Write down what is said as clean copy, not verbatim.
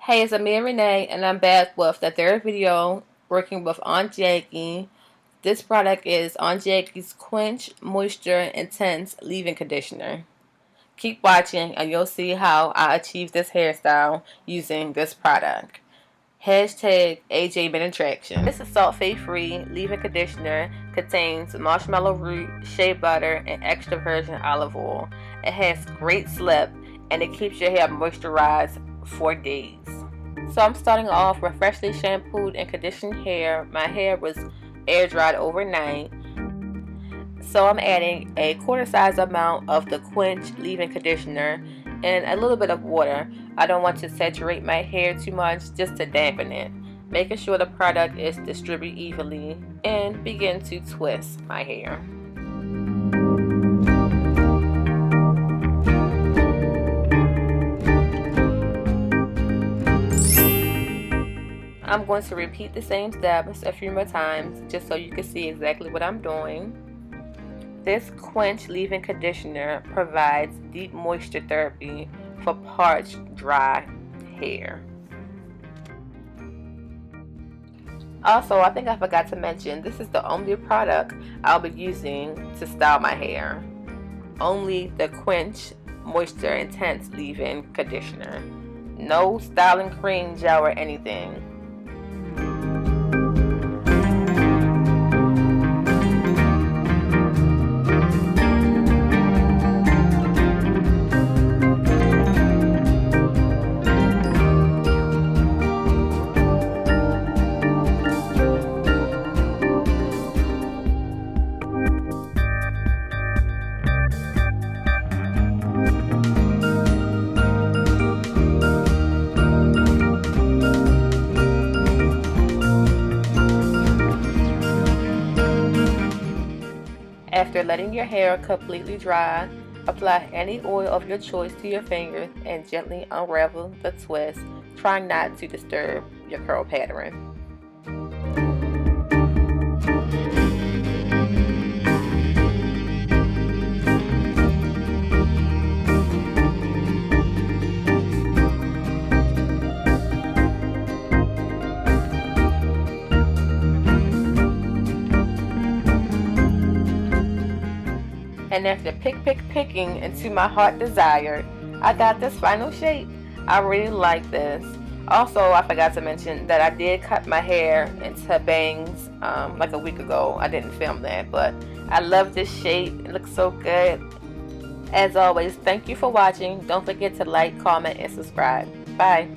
Hey, it's Amir Renee, and I'm back with the third video working with Aunt Jackie. This product is Aunt Jackie's Quench Moisture Intense Leave-In Conditioner. Keep watching and you'll see how I achieved this hairstyle using this product. Hashtag AJ Been Attraction. This is sulfate-free leave-in conditioner. Contains marshmallow root, shea butter, and extra virgin olive oil. It has great slip and it keeps your hair moisturized for days. So I'm starting off with freshly shampooed and conditioned hair. My hair was air dried overnight. So I'm adding a quarter size amount of the Quench leave-in conditioner and a little bit of water. I don't want to saturate my hair too much, just to dampen it. Making sure the product is distributed evenly, and begin to twist my hair. I'm going to repeat the same steps a few more times just so you can see exactly what I'm doing. This Quench leave-in conditioner provides deep moisture therapy for parched, dry hair. Also, I think I forgot to mention, this is the only product I'll be using to style my hair. Only the Quench Moisture Intense Leave-In Conditioner. No styling cream, gel, or anything. After letting your hair completely dry, apply any oil of your choice to your fingers and gently unravel the twist, trying not to disturb your curl pattern. And after picking into my heart desired, I got this final shape. I really like this. Also, I forgot to mention that I did cut my hair into bangs like a week ago. I didn't film that, but I love this shape. It looks so good. As always, thank you for watching. Don't forget to like, comment, and subscribe. Bye.